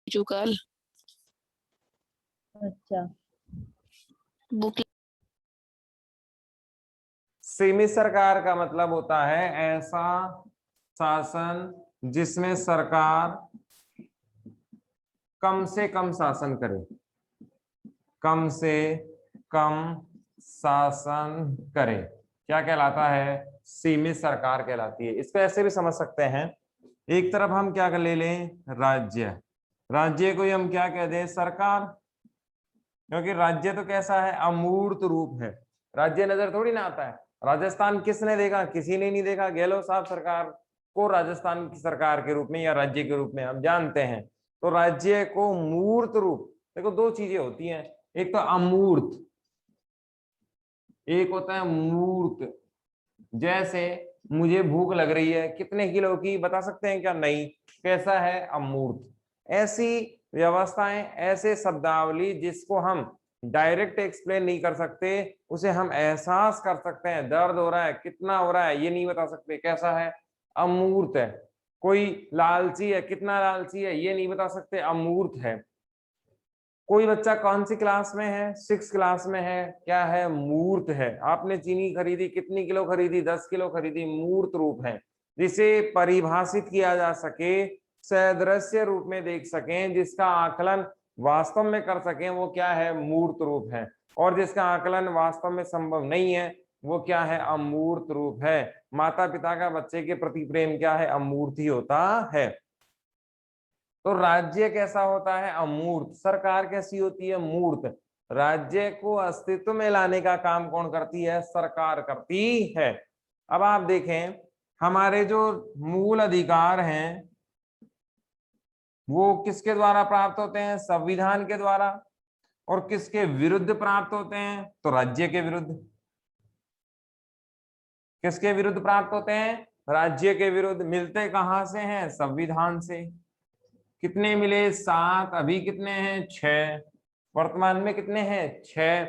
जुगाल अच्छा, बुक सीमित सरकार का मतलब होता है ऐसा शासन जिसमें सरकार कम से कम शासन करे, कम से कम शासन करे, क्या कहलाता है? सीमित सरकार कहलाती है। इसको ऐसे भी समझ सकते हैं, एक तरफ हम क्या कर ले लें? राज्य, राज्य को ही हम क्या कह दें? सरकार, क्योंकि राज्य तो कैसा है? अमूर्त रूप है, राज्य नजर थोड़ी ना आता है। राजस्थान किसने देखा? किसी ने नहीं देखा। गहलोत साहब सरकार को राजस्थान की सरकार के रूप में या राज्य के रूप में हम जानते हैं। तो राज्य को मूर्त रूप, देखो दो चीजें होती हैं, एक तो अमूर्त, एक होता है मूर्त। जैसे मुझे भूख लग रही है, कितने किलो की बता सकते हैं क्या? नहीं। कैसा है? अमूर्त। ऐसी व्यवस्थाएं, ऐसे शब्दावली जिसको हम डायरेक्ट एक्सप्लेन नहीं कर सकते, उसे हम एहसास कर सकते हैं। दर्द हो रहा है, कितना हो रहा है ये नहीं बता सकते, कैसा है? अमूर्त है। कोई लालची है, कितना लालची है ये नहीं बता सकते, अमूर्त है। कोई बच्चा कौन सी क्लास में है? 6 क्लास में है, क्या है? मूर्त है। आपने चीनी खरीदी, कितनी किलो खरीदी? 10 किलो खरीदी, मूर्त रूप है। जिसे परिभाषित किया जा सके, सदृश्य रूप में देख सकें, जिसका आकलन वास्तव में कर सकें, वो क्या है? मूर्त रूप है। और जिसका आकलन वास्तव में संभव नहीं है, वो क्या है? अमूर्त रूप है। माता पिता का बच्चे के प्रति प्रेम क्या है? अमूर्त ही होता है। तो राज्य कैसा होता है? अमूर्त। सरकार कैसी होती है? मूर्त। राज्य को अस्तित्व में लाने का काम कौन करती है? सरकार करती है। अब आप देखें, हमारे जो मूल अधिकार हैं वो किसके द्वारा प्राप्त होते हैं? संविधान के द्वारा। और किसके विरुद्ध प्राप्त होते हैं? तो राज्य के विरुद्ध। किसके विरुद्ध प्राप्त होते हैं? राज्य के विरुद्ध। मिलते कहां से हैं? संविधान से। कितने मिले? 7। अभी कितने हैं? 6। वर्तमान में कितने हैं? 6।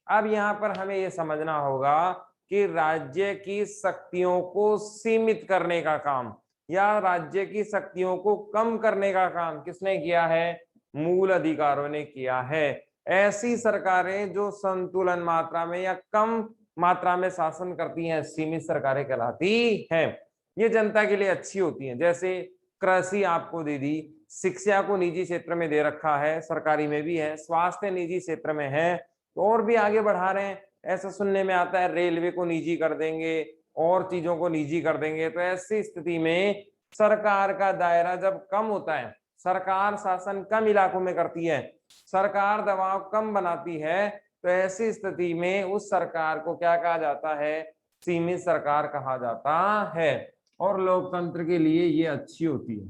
अब यहाँ पर हमें यह समझना होगा कि राज्य की शक्तियों को सीमित करने का काम या राज्य की शक्तियों को कम करने का काम किसने किया है? मूल अधिकारों ने किया है। ऐसी सरकारें जो संतुलन मात्रा में या कम मात्रा में शासन करती हैं, सीमित सरकारें कहलाती हैं। ये जनता के लिए अच्छी होती हैं। जैसे कृषि आपको दे दी, शिक्षा को निजी क्षेत्र में दे रखा है, सरकारी में भी है, स्वास्थ्य निजी क्षेत्र में है, तो और भी आगे बढ़ा रहे हैं। ऐसा सुनने में आता है रेलवे को निजी कर देंगे और चीजों को निजी कर देंगे। तो ऐसी स्थिति में सरकार का दायरा जब कम होता है, सरकार शासन कम इलाकों में करती है, सरकार दबाव कम बनाती है, तो ऐसी स्थिति में उस सरकार को क्या कहा जाता है? सीमित सरकार कहा जाता है। और लोकतंत्र के लिए ये अच्छी होती है।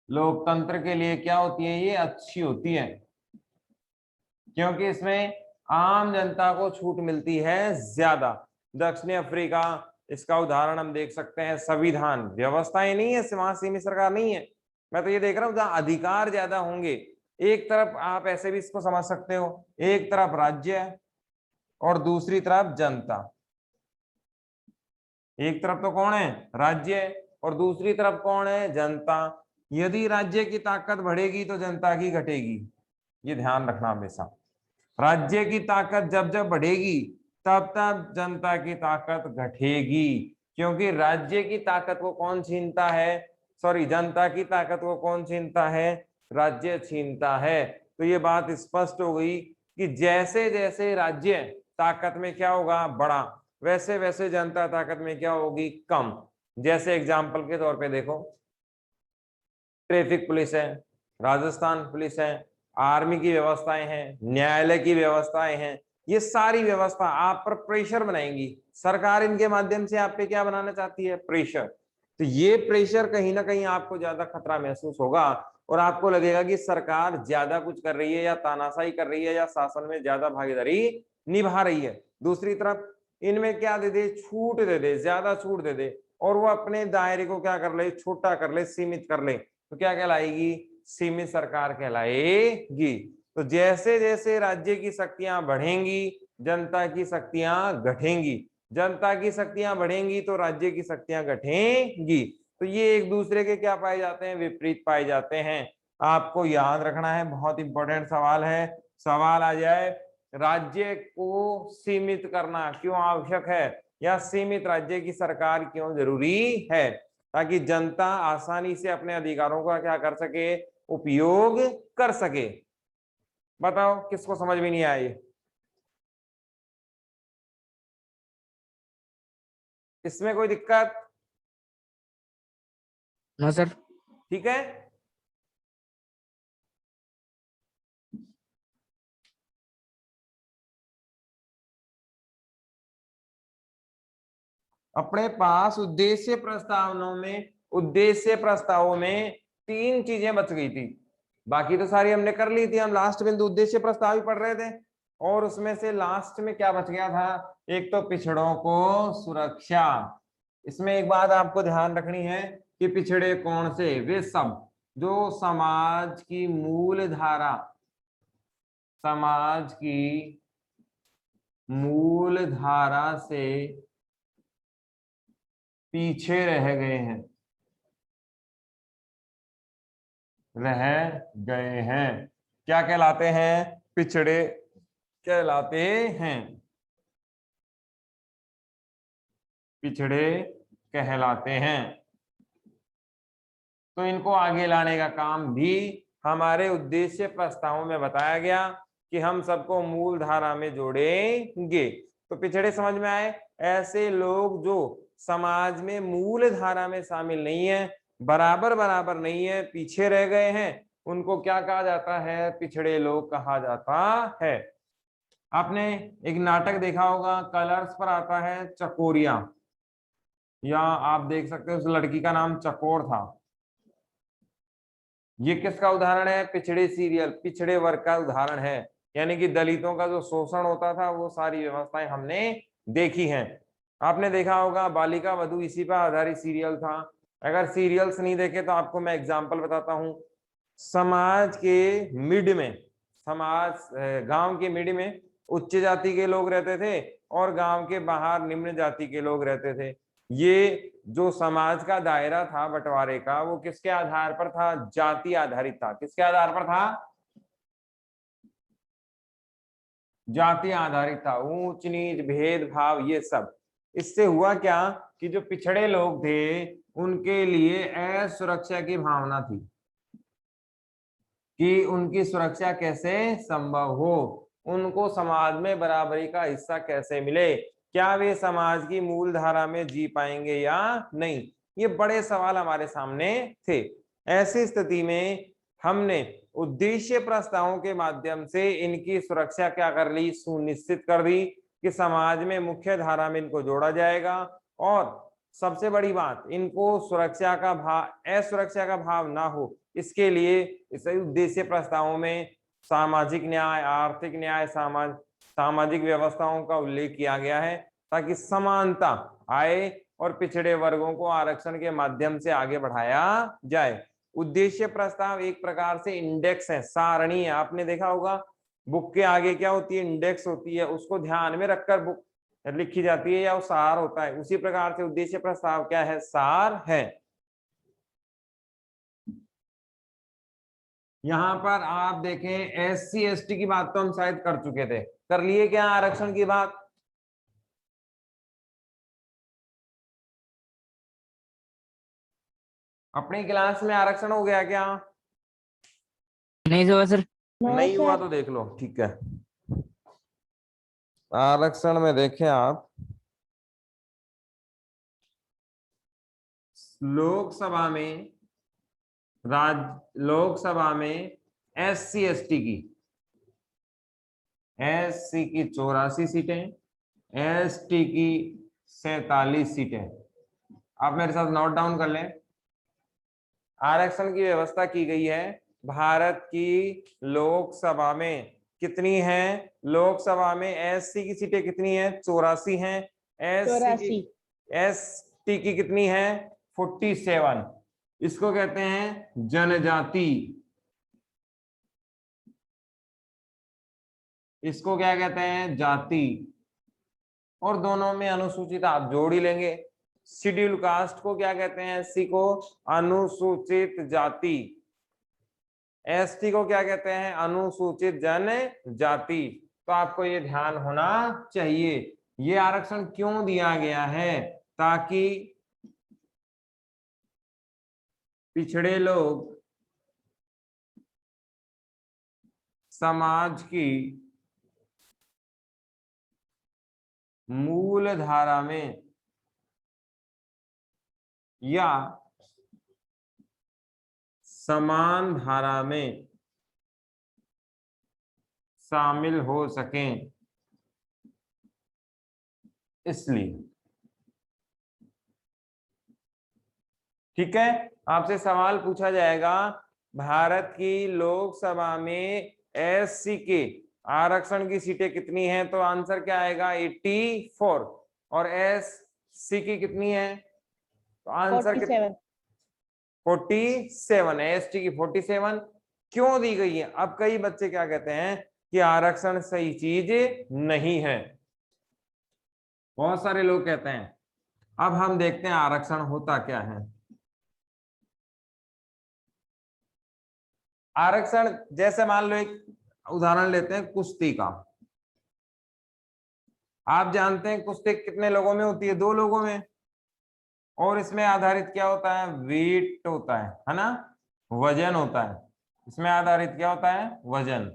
लोकतंत्र के लिए क्या होती है? ये अच्छी होती है, क्योंकि इसमें आम जनता को छूट मिलती है ज्यादा। दक्षिण अफ्रीका, इसका उदाहरण हम देख सकते हैं। संविधान व्यवस्थाएं नहीं है, वहां सीमित सरकार नहीं है। मैं तो ये देख रहा हूं जहां अधिकार ज्यादा होंगे, एक तरफ आप ऐसे भी इसको समझ सकते हो, एक तरफ राज्य है और दूसरी तरफ जनता। एक तरफ तो कौन है? राज्य है, और दूसरी तरफ कौन है? जनता। यदि राज्य की ताकत बढ़ेगी तो जनता की घटेगी, ये ध्यान रखना हमेशा। राज्य की ताकत जब जब बढ़ेगी तब तब जनता की ताकत घटेगी, क्योंकि राज्य की ताकत को कौन छीनता है? सॉरी, जनता की ताकत को कौन छीनता है? राज्य छीनता है। तो ये बात स्पष्ट हो गई कि जैसे जैसे राज्य ताकत में क्या होगा? बड़ा, वैसे वैसे जनता ताकत में क्या होगी? कम। जैसे एग्जाम्पल के तौर पे देखो, ट्रैफिक पुलिस है, राजस्थान पुलिस है, आर्मी की व्यवस्थाएं हैं, न्यायालय की व्यवस्थाएं हैं, ये सारी व्यवस्था आप पर प्रेशर बनाएंगी। सरकार इनके माध्यम से आप पे क्या बनाना चाहती है? प्रेशर। तो ये प्रेशर कहीं ना कहीं आपको ज्यादा खतरा महसूस होगा और आपको लगेगा कि सरकार ज्यादा कुछ कर रही है या तानाशाही कर रही है या शासन में ज्यादा भागीदारी निभा रही है। दूसरी तरफ इनमें क्या दे दे? छूट दे दे, ज्यादा छूट दे दे, और वो अपने दायरे को क्या कर ले? छोटा कर ले, सीमित कर ले, तो क्या कहलाएगी? सीमित सरकार कहलाएगी। तो जैसे जैसे राज्य की शक्तियां बढ़ेंगी, जनता की शक्तियां घटेंगी। जनता की शक्तियां बढ़ेंगी तो राज्य की शक्तियां घटेंगी। तो ये एक दूसरे के क्या पाए जाते हैं, विपरीत पाए जाते हैं। आपको याद रखना है, बहुत इंपॉर्टेंट सवाल है। सवाल आ जाए, राज्य को सीमित करना क्यों आवश्यक है, या सीमित राज्य की सरकार क्यों जरूरी है, ताकि जनता आसानी से अपने अधिकारों का क्या कर सके, उपयोग कर सके। बताओ किसको समझ में नहीं आई, इसमें कोई दिक्कत? हाँ सर। ठीक है, अपने पास उद्देश्य प्रस्तावों में 3 चीजें बच गई थी, बाकी तो सारी हमने कर ली थी। हम लास्ट बिंदु उद्देश्य प्रस्ताव ही पढ़ रहे थे, और उसमें से लास्ट में क्या बच गया था, एक तो पिछड़ों को सुरक्षा। इसमें एक बात आपको ध्यान रखनी है कि पिछड़े कौन से, वे सब जो समाज की मूल धारा से पीछे रह गए हैं, क्या कहलाते हैं, पिछड़े कहलाते हैं, पिछड़े कहलाते हैं। तो इनको आगे लाने का काम भी हमारे उद्देश्य प्रस्तावों में बताया गया कि हम सबको मूल धारा में जोड़ेंगे। तो पिछड़े समझ में आए, ऐसे लोग जो समाज में मूल धारा में शामिल नहीं है, बराबर नहीं है, पीछे रह गए हैं, उनको क्या कहा जाता है, पिछड़े लोग कहा जाता है। आपने एक नाटक देखा होगा, कलर्स पर आता है चकोरिया, या आप देख सकते हो उस लड़की का नाम चकोर था। ये किसका उदाहरण है, पिछड़े सीरियल, पिछड़े वर्ग का उदाहरण है, यानी कि दलितों का जो शोषण होता था वो सारी व्यवस्थाएं हमने देखी हैं। आपने देखा होगा बालिका वधू, इसी पर आधारित सीरियल था। अगर सीरियल्स नहीं देखे तो आपको मैं एग्जांपल बताता हूँ। समाज के मिड में, गांव के मिड में उच्च जाति के लोग रहते थे, और गांव के बाहर निम्न जाति के लोग रहते थे। ये जो समाज का दायरा था बंटवारे का, वो किसके आधार पर था, जाति आधारित था। किसके आधार पर था, जाति आधारित था। ऊंच नीच भेदभाव ये सब, इससे हुआ क्या कि जो पिछड़े लोग थे उनके लिए असुरक्षा की भावना थी कि उनकी सुरक्षा कैसे संभव हो, उनको समाज में बराबरी का हिस्सा कैसे मिले, क्या वे समाज की मूल धारा में जी पाएंगे या नहीं, ये बड़े सवाल हमारे सामने थे। ऐसी स्थिति में हमने उद्देश्य प्रस्तावों के माध्यम से इनकी सुरक्षा क्या कर ली, सुनिश्चित कर दी कि समाज में मुख्य धारा में इनको जोड़ा जाएगा, और सबसे बड़ी बात, इनको असुरक्षा का भाव ना हो, इसके लिए इस उद्देश्य प्रस्तावों में सामाजिक न्याय, आर्थिक न्याय, सामाजिक व्यवस्थाओं का उल्लेख किया गया है, ताकि समानता आए और पिछड़े वर्गों को आरक्षण के माध्यम से आगे बढ़ाया जाए। उद्देश्य प्रस्ताव एक प्रकार से इंडेक्स है, सारणी है। आपने देखा होगा बुक के आगे क्या होती है, इंडेक्स होती है, उसको ध्यान में रखकर बुक लिखी जाती है, या वो सार होता है। उसी प्रकार से उद्देश्य प्रस्ताव क्या है, सार है। यहां पर आप देखें, एससी एसटी की बात तो हम शायद कर चुके थे, कर लिए क्या आरक्षण की बात, अपनी क्लास में आरक्षण हो गया क्या, नहीं हुआ सर। नहीं हुआ तो देख लो, ठीक है। आरक्षण में देखें आप, लोकसभा में एससी एससी की 84 सीटें, एसटी की 47 सीटें। आप मेरे साथ नोट डाउन कर लें। आरक्षण की व्यवस्था की गई है भारत की लोकसभा में, कितनी है, लोकसभा में एससी की सीटें कितनी है, 84 हैं, एसटी की कितनी है, 47। इसको कहते हैं जनजाति, इसको क्या कहते हैं, जाति, और दोनों में अनुसूचित आप जोड़ ही लेंगे। शेड्यूल कास्ट को क्या कहते हैं? एससी को अनुसूचित जाति, एसटी को क्या कहते हैं? अनुसूचित जनजाति। तो आपको ये ध्यान होना चाहिए। ये आरक्षण क्यों दिया गया है? ताकि पिछड़े लोग समाज की मूल धारा में या समान धारा में शामिल हो सकें, इसलिए। ठीक है, आपसे सवाल पूछा जाएगा, भारत की लोकसभा में एससी के आरक्षण की सीटें कितनी हैं? तो आंसर क्या आएगा? 84। और एससी की कितनी है? तो आंसर 47। 47 है। एसटी की 47 क्यों दी गई है? अब कई बच्चे क्या कहते हैं कि आरक्षण सही चीज नहीं है, बहुत सारे लोग कहते हैं। अब हम देखते हैं आरक्षण होता क्या है। आरक्षण, जैसे मान लो एक उदाहरण लेते हैं कुश्ती का। आप जानते हैं कुश्ती कितने लोगों में होती है? 2 लोगों में। और इसमें आधारित क्या होता है? वेट होता है ना, वजन होता है। इसमें आधारित क्या होता है? वजन,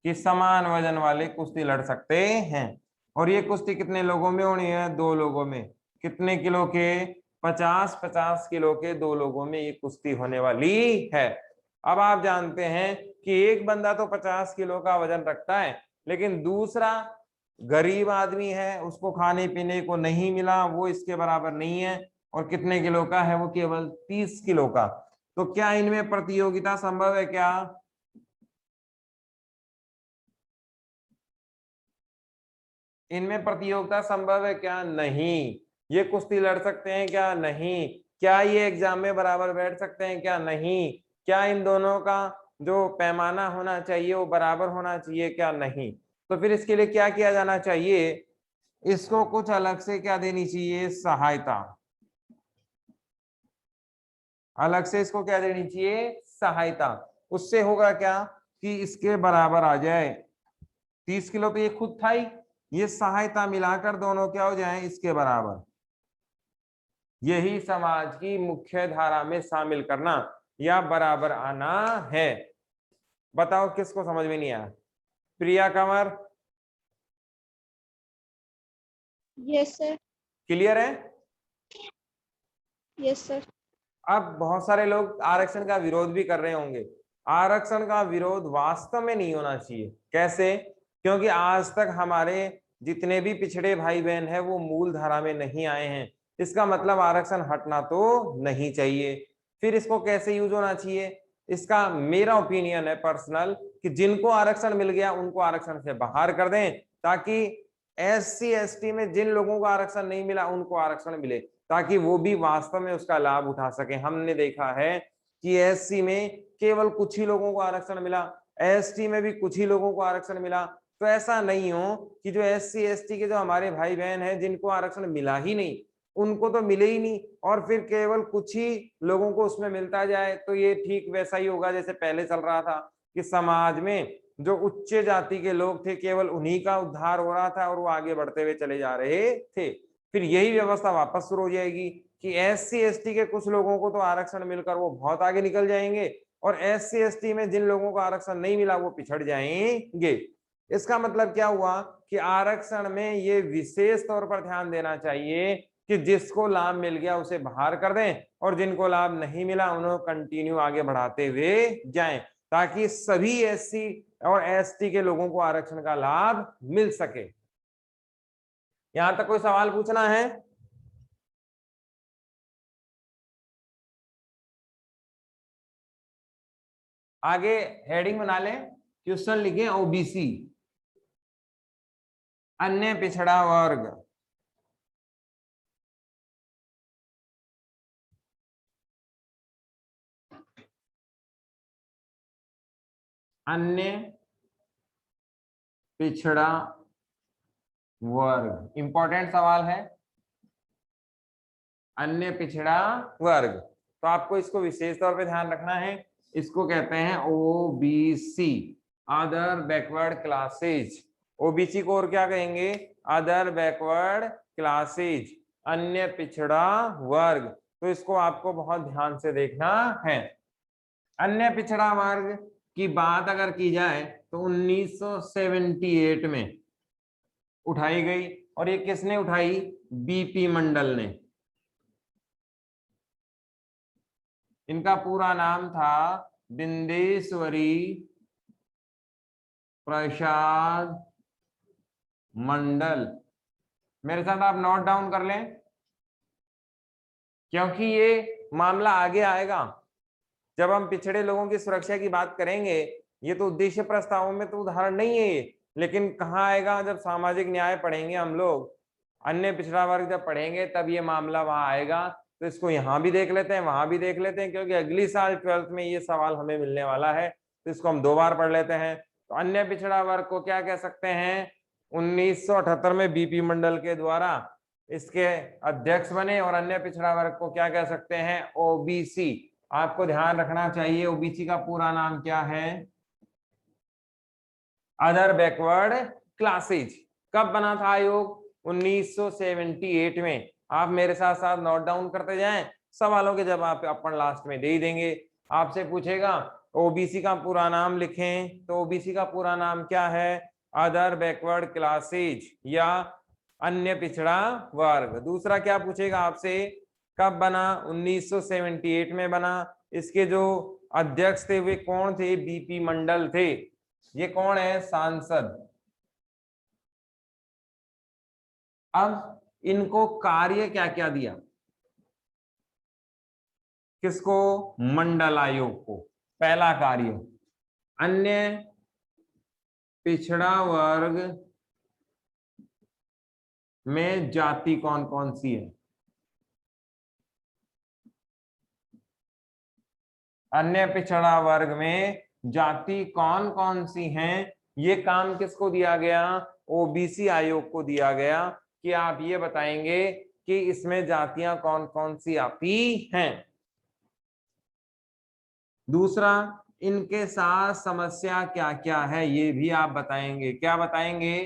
कि समान वजन वाले कुश्ती लड़ सकते हैं। और ये कुश्ती कितने लोगों में होनी है? 2 लोगों में। कितने किलो के? 50-50 किलो के 2 लोगों में ये कुश्ती होने वाली है। अब आप जानते हैं कि एक बंदा तो 50 किलो का वजन रखता है, लेकिन दूसरा गरीब आदमी है, उसको खाने पीने को नहीं मिला, वो इसके बराबर नहीं है। और कितने किलो का है? वो केवल 30 किलो का। तो क्या इनमें प्रतियोगिता संभव है? क्या इनमें प्रतियोगिता संभव है? क्या नहीं? ये कुश्ती लड़ सकते हैं? क्या नहीं? क्या ये एग्जाम में बराबर बैठ सकते हैं? क्या नहीं? क्या इन दोनों का जो पैमाना होना चाहिए वो बराबर होना चाहिए? क्या नहीं? तो फिर इसके लिए क्या किया जाना चाहिए? इसको कुछ अलग से क्या देनी चाहिए? सहायता। अलग से इसको क्या देनी चाहिए? सहायता। उससे होगा क्या कि इसके बराबर आ जाए। 30 किलो तो ये खुद था ही, ये सहायता मिलाकर दोनों क्या हो जाए? इसके बराबर। यही समाज की मुख्य धारा में शामिल करना या बराबर आना है। बताओ किसको समझ में नहीं आया? प्रिया कंवर, यस सर। क्लियर है? Yes sir. अब बहुत सारे लोग आरक्षण का विरोध भी कर रहे होंगे। आरक्षण का विरोध वास्तव में नहीं होना चाहिए। कैसे? क्योंकि आज तक हमारे जितने भी पिछड़े भाई बहन हैं वो मूल धारा में नहीं आए हैं। इसका मतलब आरक्षण हटना तो नहीं चाहिए। फिर इसको कैसे यूज होना चाहिए? इसका मेरा ओपिनियन है पर्सनल कि जिनको आरक्षण मिल गया उनको आरक्षण से बाहर कर दें, ताकि एससी एसटी में जिन लोगों को आरक्षण नहीं मिला उनको आरक्षण मिले, ताकि वो भी वास्तव में उसका लाभ उठा सके। हमने देखा है कि एससी में केवल कुछ ही लोगों को आरक्षण मिला, एसटी में भी कुछ ही लोगों को आरक्षण मिला। तो ऐसा नहीं हो कि जो एससी एसटी के जो हमारे भाई बहन हैं जिनको आरक्षण मिला ही नहीं, उनको तो मिले ही नहीं, और फिर केवल कुछ ही लोगों को उसमें मिलता जाए। तो ये ठीक वैसा ही होगा जैसे पहले चल रहा था कि समाज में जो उच्च जाति के लोग थे केवल उन्हीं का उद्धार हो रहा था और वो आगे बढ़ते हुए चले जा रहे थे। फिर यही व्यवस्था वापस शुरू हो जाएगी कि एससी एसटी के कुछ लोगों को तो आरक्षण मिलकर वो बहुत आगे निकल जाएंगे, और एससी एसटी में जिन लोगों को आरक्षण नहीं मिला वो पिछड़ जाएंगे। इसका मतलब क्या हुआ कि आरक्षण में ये विशेष तौर पर ध्यान देना चाहिए कि जिसको लाभ मिल गया उसे बाहर कर दें, और जिनको लाभ नहीं मिला उन्हें कंटिन्यू आगे बढ़ाते हुए जाएं, ताकि सभी एससी और एसटी के लोगों को आरक्षण का लाभ मिल सके। यहां तक कोई सवाल पूछना है? आगे हेडिंग बना लें, क्वेश्चन लिखें ओबीसी, अन्य पिछड़ा वर्ग। अन्य पिछड़ा वर्ग इंपॉर्टेंट सवाल है। अन्य पिछड़ा वर्ग। तो आपको इसको विशेष तौर पे ध्यान रखना है, इसको कहते हैं OBC, other backward classes. OBC को और क्या कहेंगे? अदर बैकवर्ड क्लासेज, अन्य पिछड़ा वर्ग। तो इसको आपको बहुत ध्यान से देखना है। अन्य पिछड़ा वर्ग की बात अगर की जाए तो 1978 में उठाई गई, और ये किसने उठाई? बीपी मंडल ने। इनका पूरा नाम था बिंदेश्वरी प्रसाद मंडल। मेरे साथ आप नोट डाउन कर लें, क्योंकि ये मामला आगे आएगा जब हम पिछड़े लोगों की सुरक्षा की बात करेंगे। ये तो उद्देश्य प्रस्तावों में तो उदाहरण नहीं है ये, लेकिन कहाँ आएगा? जब सामाजिक न्याय पढ़ेंगे हम लोग, अन्य पिछड़ा वर्ग जब पढ़ेंगे तब ये मामला वहां आएगा। तो इसको यहाँ भी देख लेते हैं, वहां भी देख लेते हैं, क्योंकि अगली साल 12th में ये सवाल हमें मिलने वाला है। तो इसको हम 2 बार पढ़ लेते हैं। तो अन्य पिछड़ा वर्ग को क्या कह सकते हैं? 1978 में बीपी मंडल के द्वारा इसके अध्यक्ष बने, और अन्य पिछड़ा वर्ग को क्या कह सकते हैं? ओबीसी। आपको ध्यान रखना चाहिए ओबीसी का पूरा नाम क्या है? Other backward classes. कब बना था आयोग? 1978 में। आप मेरे साथ साथ नोट डाउन करते जाएं, सवालों के जवाब अपन लास्ट में दे ही देंगे। आपसे पूछेगा ओबीसी का पूरा नाम लिखें, तो ओबीसी का पूरा नाम क्या है? अदर बैकवर्ड क्लासेज या अन्य पिछड़ा वर्ग। दूसरा क्या पूछेगा आपसे? कब बना? 1978 में बना। इसके जो अध्यक्ष थे वे कौन थे? बीपी मंडल थे। ये कौन है? सांसद। अब इनको कार्य क्या क्या दिया? किसको? मंडल आयोग को। पहला कार्य, अन्य पिछड़ा वर्ग में जाति कौन कौन सी है? अन्य पिछड़ा वर्ग में जाति कौन कौन सी हैं? ये काम किसको दिया गया? ओबीसी आयोग को दिया गया कि आप ये बताएंगे कि इसमें जातियां कौन कौन सी आती हैं। दूसरा, इनके साथ समस्या क्या क्या है ये भी आप बताएंगे। क्या बताएंगे?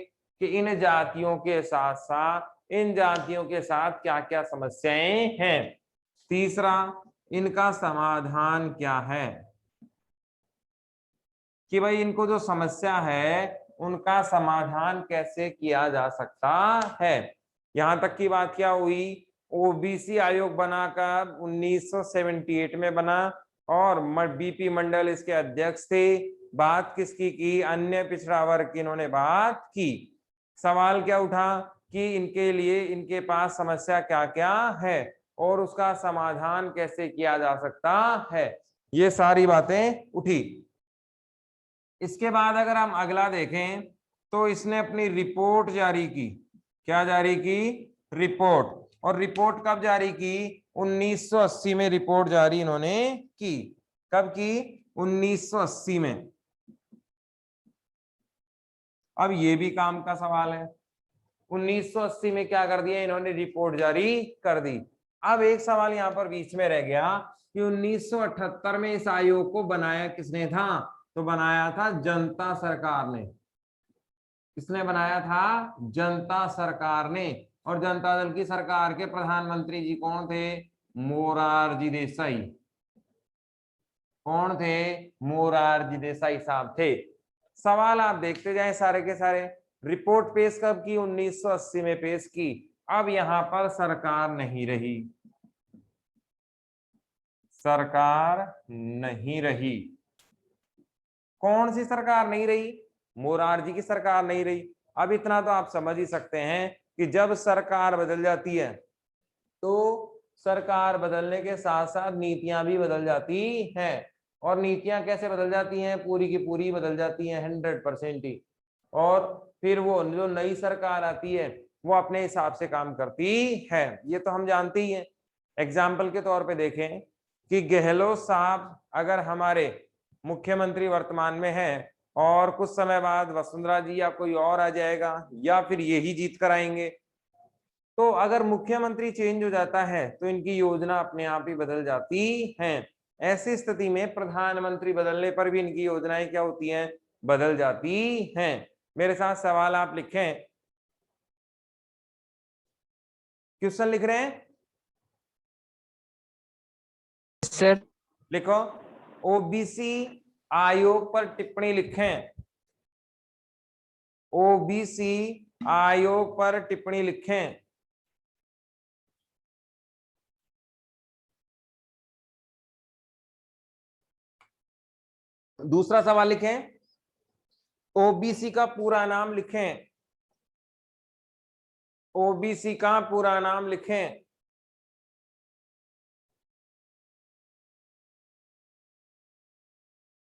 कि इन जातियों के साथ साथ इन जातियों के साथ क्या क्या समस्याएं हैं। तीसरा, इनका समाधान क्या है, कि भाई इनको जो समस्या है उनका समाधान कैसे किया जा सकता है। यहां तक की बात क्या हुई? ओबीसी आयोग बनाकर 1978 में बना, और बीपी मंडल इसके अध्यक्ष थे। बात किसकी की? अन्य पिछड़ा वर्ग की इन्होंने बात की। सवाल क्या उठा? कि इनके लिए इनके पास समस्या क्या क्या है और उसका समाधान कैसे किया जा सकता है। ये सारी बातें उठी। इसके बाद अगर हम अगला देखें तो इसने अपनी रिपोर्ट जारी की। क्या जारी की? रिपोर्ट। और रिपोर्ट कब जारी की? 1980 में रिपोर्ट जारी इन्होंने की। कब की? 1980 में। अब ये भी काम का सवाल है। 1980 में क्या कर दिया इन्होंने? रिपोर्ट जारी कर दी। अब एक सवाल यहां पर बीच में रह गया कि 1978 में इस आयोग को बनाया किसने था? तो बनाया था जनता सरकार ने। किसने बनाया था? जनता सरकार ने। और जनता दल की सरकार के प्रधानमंत्री जी कौन थे? मोरारजी देसाई। कौन थे? मोरारजी देसाई साहब थे। सवाल आप देखते जाएं सारे के सारे। रिपोर्ट पेश कब की? 1980 में पेश की। अब यहां पर सरकार नहीं रही, सरकार नहीं रही। कौन सी सरकार नहीं रही? मोरारजी की सरकार नहीं रही। अब इतना तो आप समझ ही सकते हैं कि जब सरकार बदल जाती है तो सरकार बदलने के साथ साथ नीतियां भी बदल जाती हैं। और नीतियां कैसे बदल जाती हैं? पूरी की पूरी बदल जाती हैं, 100% ही। और फिर वो जो नई सरकार आती है वो अपने हिसाब से काम करती है, ये तो हम जानते ही हैं। एग्जाम्पल के तौर पे देखें कि गहलोत साहब अगर हमारे मुख्यमंत्री वर्तमान में है और कुछ समय बाद वसुंधरा जी या कोई और आ जाएगा या फिर यही जीत कर आएंगे, तो अगर मुख्यमंत्री चेंज हो जाता है तो इनकी योजना अपने आप ही बदल जाती है। ऐसी स्थिति में प्रधानमंत्री बदलने पर भी इनकी योजनाएं क्या होती हैं, बदल जाती हैं। मेरे साथ सवाल आप लिखें, क्वेश्चन लिख रहे हैं, सर। लिखो। ओबीसी आयोग पर टिप्पणी लिखें, ओबीसी आयोग पर टिप्पणी लिखें। दूसरा सवाल लिखें, ओबीसी का पूरा नाम लिखें, ओबीसी का पूरा नाम लिखें।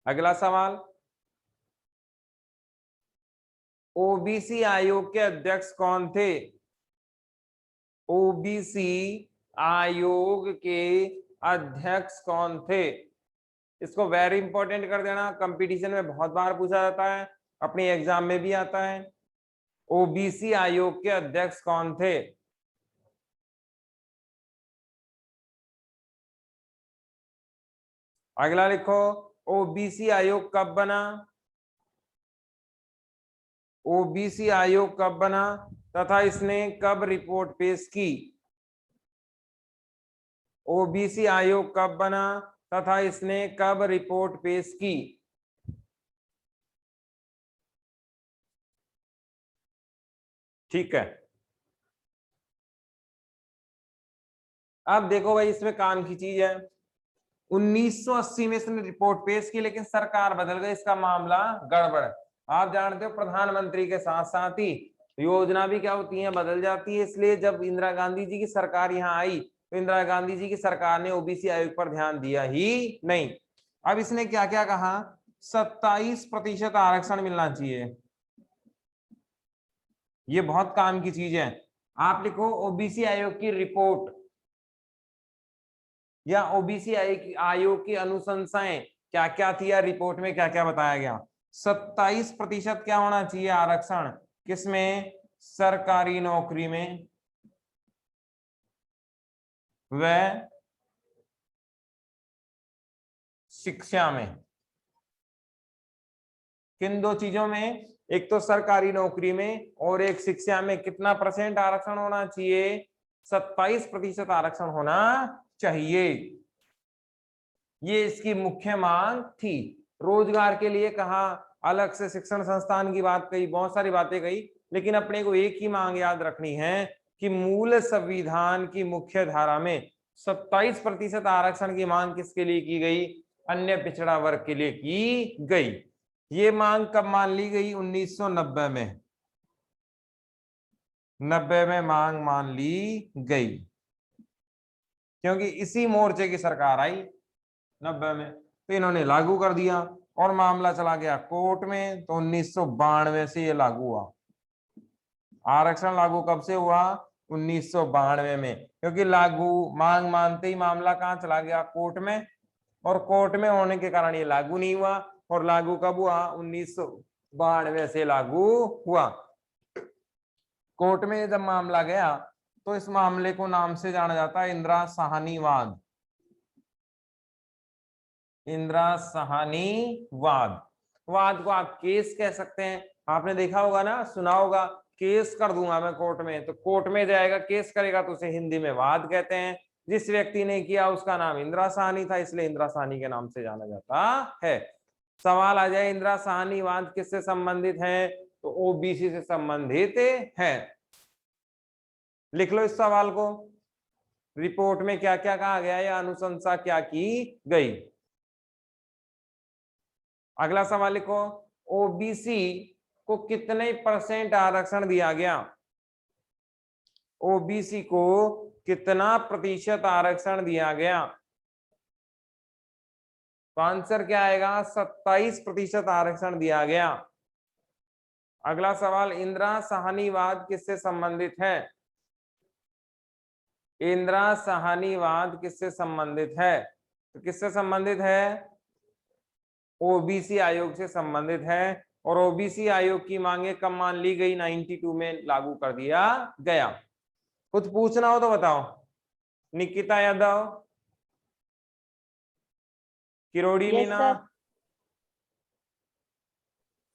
अगला सवाल, ओबीसी आयोग के अध्यक्ष कौन थे, ओबीसी आयोग के अध्यक्ष कौन थे। इसको वेरी इंपॉर्टेंट कर देना, कंपटीशन में बहुत बार पूछा जाता है, अपने एग्जाम में भी आता है। ओबीसी आयोग के अध्यक्ष कौन थे। अगला लिखो, ओबीसी आयोग कब बना, ओबीसी आयोग कब बना तथा इसने कब रिपोर्ट पेश की। ओबीसी आयोग कब बना तथा इसने कब रिपोर्ट पेश की। ठीक है, अब देखो भाई, इसमें काम की चीज है। 1980 में इसने रिपोर्ट पेश की, लेकिन सरकार बदल गई, इसका मामला गड़बड़। आप जानते हो प्रधानमंत्री के साथ साथ ही योजना भी क्या होती है, बदल जाती है। इसलिए जब इंदिरा गांधी जी की सरकार यहाँ आई तो इंदिरा गांधी जी की सरकार ने ओबीसी आयोग पर ध्यान दिया ही नहीं। अब इसने क्या क्या कहा, 27% आरक्षण मिलना चाहिए। ये बहुत काम की चीज है। आप लिखो, ओबीसी आयोग की रिपोर्ट या ओबीसी आयोग की अनुशंसाएं क्या क्या थी, या रिपोर्ट में क्या क्या बताया गया। 27% क्या होना चाहिए आरक्षण, किसमें, सरकारी नौकरी में व शिक्षा में। किन दो चीजों में, एक तो सरकारी नौकरी में और एक शिक्षा में कितना % आरक्षण होना चाहिए, 27% आरक्षण होना चाहिए। ये इसकी मुख्य मांग थी। रोजगार के लिए कहा, अलग से शिक्षण संस्थान की बात कही, बहुत सारी बातें कही, लेकिन अपने को एक ही मांग याद रखनी है कि मूल संविधान की मुख्य धारा में 27% आरक्षण की मांग किसके लिए की गई, अन्य पिछड़ा वर्ग के लिए की गई। ये मांग कब मान ली गई, 1990 में, 90 में मांग मान ली गई, क्योंकि इसी मोर्चे की सरकार आई 90 में, तो इन्होंने लागू कर दिया और मामला चला गया कोर्ट में। तो 1992 से ये लागू हुआ। आरक्षण लागू कब से हुआ, 1992 में, क्योंकि लागू मांग मानते ही मामला कहां चला गया, कोर्ट में, और कोर्ट में होने के कारण ये लागू नहीं हुआ। और लागू कब हुआ, 1992 से लागू हुआ। कोर्ट में जब मामला गया तो इस मामले को नाम से जाना जाता है इंदिरा साहनीवाद, इंदिरा साहनीवाद। वाद को आप केस कह सकते हैं, आपने देखा होगा ना, सुना होगा, केस कर दूंगा मैं कोर्ट में, तो कोर्ट में जाएगा, केस करेगा, तो उसे हिंदी में वाद कहते हैं। जिस व्यक्ति ने किया उसका नाम इंदिरा साहनी था, इसलिए इंदिरा साहनी के नाम से जाना जाता है। सवाल आ जाए, इंदिरा साहनीवाद किससे संबंधित है, तो ओबीसी से संबंधित है। लिख लो इस सवाल को, रिपोर्ट में क्या क्या कहा गया या अनुशंसा क्या की गई। अगला सवाल लिखो, ओबीसी को कितने % आरक्षण दिया गया, ओबीसी को कितना % आरक्षण दिया गया। तो आंसर क्या आएगा, 27% आरक्षण दिया गया। अगला सवाल, इंदिरा साहनीवाद किससे संबंधित है, इंदिरा साहनीवाद किससे संबंधित है, तो किससे संबंधित है, ओबीसी आयोग से संबंधित है। और ओबीसी आयोग की मांगे कब मान ली गई, 92 में लागू कर दिया गया। कुछ पूछना हो तो बताओ। Nikita Yadav, Kirori Yes, Meena, sir.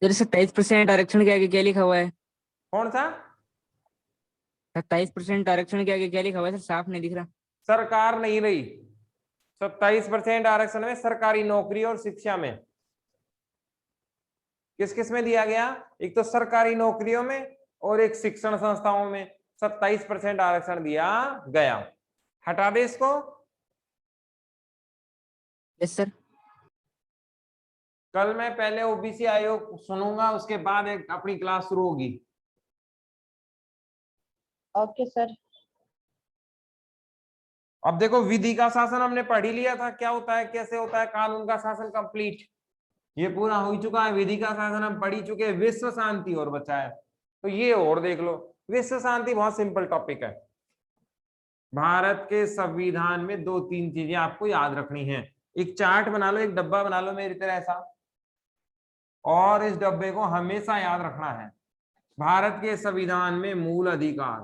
Sir 27% आरक्षण के आगे क्या लिखा हुआ है? कौन सा? 27% आरक्षण के आगे क्या लिखा हुआ है सर? साफ नहीं दिख रहा। सरकार नहीं रही। 27% आरक्षण में सरकारी नौकरी और शिक्षा में। किस किस में दिया गया? एक तो सरकारी नौकरियों में और एक शिक्षण संस्थाओं में 27% आरक्षण दिया गया। हटा दे इसको। Yes sir. कल मैं पहले ओबीसी आयोग सुनूंगा, उसके बाद एक अपनी क्लास शुरू होगी। Okay, sir. अब देखो, विधि का शासन हमने पढ़ ही लिया था, क्या होता है, कैसे होता है। कानून का शासन कंप्लीट, ये पूरा हो चुका है। विधि का शासन हम पढ़ ही चुके हैं। विश्व शांति और बचा है, तो ये और देख लो। विश्व शांति बहुत सिंपल टॉपिक है। भारत के संविधान में 2-3 चीजें आपको याद रखनी है। एक चार्ट बना लो, एक डब्बा बना लो मेरी तरह ऐसा, और इस डब्बे को हमेशा याद रखना है। भारत के संविधान में मूल अधिकार।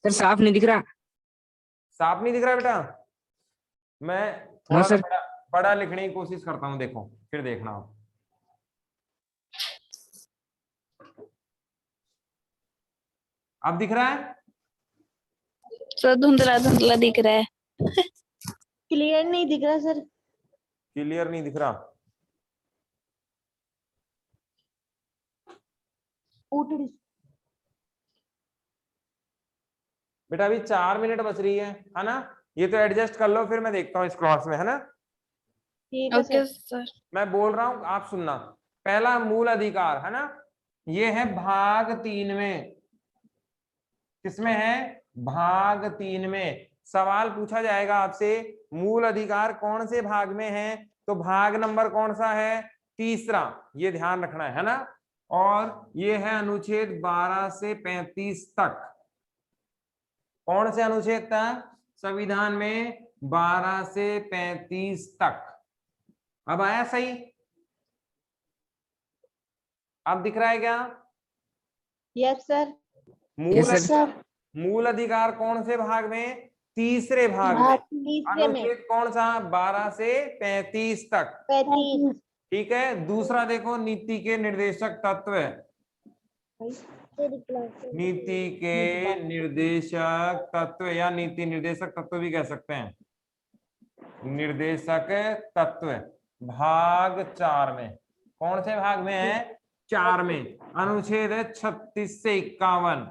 सर साफ नहीं दिख रहा। साफ नहीं दिख रहा बेटा? मैं हाँ थोड़ा सा सर। बड़ा लिखने की कोशिश करता हूं, देखो फिर देखना आप। अब दिख रहा है? सर धुंधला धुंधला दिख रहा है। Clear नहीं दिख रहा सर। क्लियर नहीं दिख रहा? उठ बेटा अभी 4 मिनट बच रही है ना? ये तो एडजस्ट कर लो, फिर मैं देखता हूँ इस क्लास में, है ना? ठीक है ओके सर। सर। मैं बोल रहा हूं, आप सुनना। पहला मूल अधिकार है ना, ये है भाग 3 में। किसमें है? भाग 3 में। सवाल पूछा जाएगा आपसे, मूल अधिकार कौन से भाग में है? तो भाग नंबर कौन सा है? तीसरा, ये ध्यान रखना है ना। और ये है अनुच्छेद 12 से 35 तक। कौन से अनुच्छेद तक? संविधान में 12 से 35 तक। अब आया सही? अब दिख रहा है क्या? Yes, sir. मूल Yes, sir. मूल अधिकार कौन से भाग में? तीसरे भाग में। भाग तीसरे में अनुच्छेद कौन सा? 12 से 35 तक। 35। ठीक है। दूसरा देखो, नीति के निर्देशक तत्व। नीति के निर्देशक तत्व या नीति निर्देशक तत्व भी कह सकते हैं। निर्देशक तत्व भाग 4 में। कौन से भाग में है? 4 में। अनुच्छेद है 36 से 51।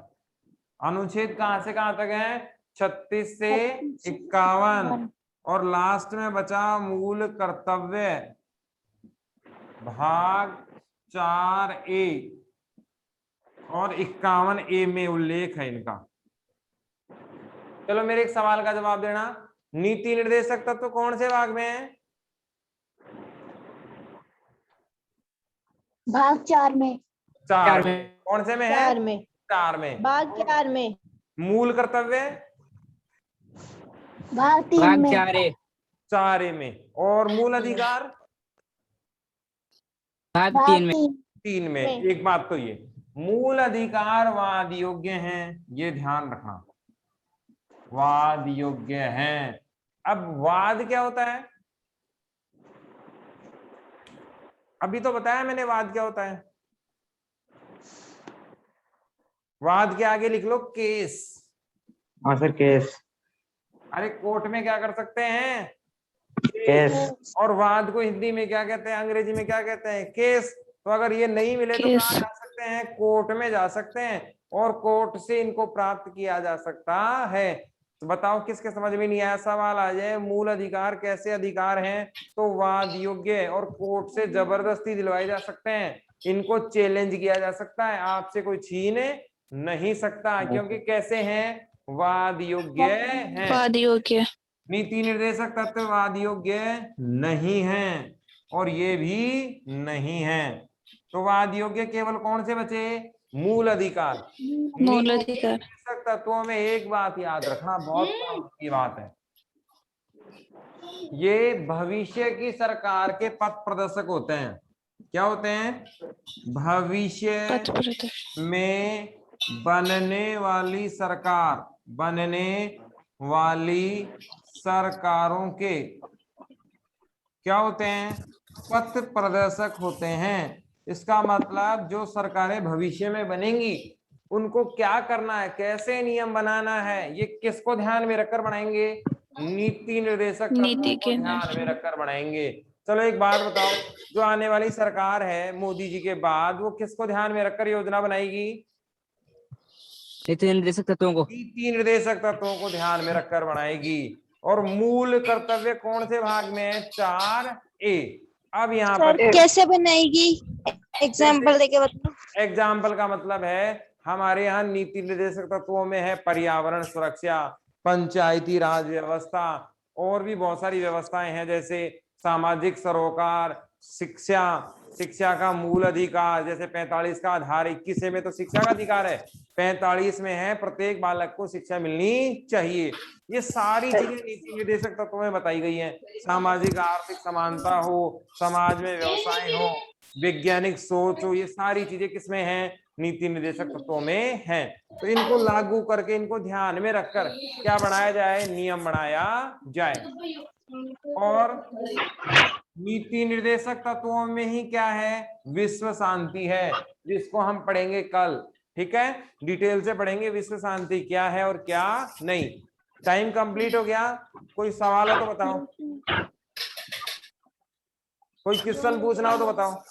अनुच्छेद कहां से कहां तक है? 36 से 51। और लास्ट में बचा मूल कर्तव्य, भाग 4A और 51A में उल्लेख है इनका। चलो मेरे एक सवाल का जवाब देना। नीति निर्देशक तत्व कौन से भाग में है? भाग 4 में। 4 में। कौन से में है? 4 में। 4 में। भाग 4 में। मूल कर्तव्य भाग 3 भाग में। 4A। 4A में। और मूल अधिकार भाग भाग 3 में। 3 में। एक बात तो ये, मूल अधिकार वाद योग्य हैं, ये ध्यान रखना, वाद योग्य हैं। अब वाद क्या होता है? अभी तो बताया मैंने वाद क्या होता है। वाद के आगे लिख लो केस। हाँ सर, केस। अरे कोर्ट में क्या कर सकते हैं? केस। और वाद को हिंदी में क्या कहते हैं, अंग्रेजी में क्या कहते हैं? केस। तो अगर ये नहीं मिले तो केस। कहाँ जा सकते हैं? कोर्ट में जा सकते हैं, और कोर्ट से इनको प्राप्त किया जा सकता है। तो बताओ किसके समझ में नहीं आया? सवाल आ जाए मूल अधिकार कैसे अधिकार हैं, तो वाद योग्य और कोर्ट से जबरदस्ती दिलवाए जा सकते हैं। इनको चैलेंज किया जा सकता है, आपसे कोई छीन नहीं सकता, क्योंकि कैसे हैं? वाद योग्य हैं। वाद योग्य। नीति निर्देशक तत्व वाद योग्य नहीं है, और ये भी नहीं है। तो वाद योग्य केवल कौन से बचे? मूल अधिकार। मूल नीति अधिकार। निर्देशक तत्वों में एक बात याद रखना, बहुत काम की बात है, ये भविष्य की सरकार के पथ प्रदर्शक होते हैं। क्या होते हैं? भविष्य पथ प्रदर्शन। में बनने वाली सरकारों के क्या होते हैं? पथ प्रदर्शक होते हैं। इसका मतलब जो सरकारें भविष्य में बनेंगी उनको क्या करना है, कैसे नियम बनाना है, ये किसको ध्यान में रखकर बनाएंगे? नीति निर्देशक तत्वों नीति को के ध्यान में रखकर बनाएंगे। चलो एक बात बताओ, जो आने वाली सरकार है मोदी जी के बाद, वो किसको ध्यान में रखकर योजना बनाएगी? नीति निर्देशक तत्वों को। नीति निर्देशक तत्वों को ध्यान में रखकर बनाएगी। और मूल कर्तव्य कौन से भाग में है? 4A। अब यहाँ पर कैसे बनाएगी? एग्जाम्पल देके बताओ। एग्जाम्पल का मतलब है हमारे यहाँ नीति निर्देशक तत्वों में है पर्यावरण सुरक्षा, पंचायती राज व्यवस्था, और भी बहुत सारी व्यवस्थाएं हैं, जैसे सामाजिक सरोकार, शिक्षा का मूल अधिकार, जैसे 45 का आधार, 21 में तो शिक्षा का अधिकार है, 45 में है प्रत्येक बालक को शिक्षा मिलनी चाहिए। ये सारी चीजें नीति निर्देशक तत्वों में बताई गई हैं। सामाजिक आर्थिक समानता हो, समाज में व्यवसाय हो, वैज्ञानिक सोच हो, ये सारी चीजें किसमें हैं? नीति निर्देशक तत्वों में हैं। तो इनको लागू करके, इनको ध्यान में रखकर क्या बनाया जाए? नियम बनाया जाए। और नीति निर्देशक तत्वों में ही क्या है? विश्व शांति है, जिसको हम पढ़ेंगे कल। ठीक है, डिटेल से पढ़ेंगे विश्व शांति क्या है और क्या नहीं। टाइम कंप्लीट हो गया। कोई सवाल हो तो बताओ, कोई क्वेश्चन पूछना हो तो बताओ।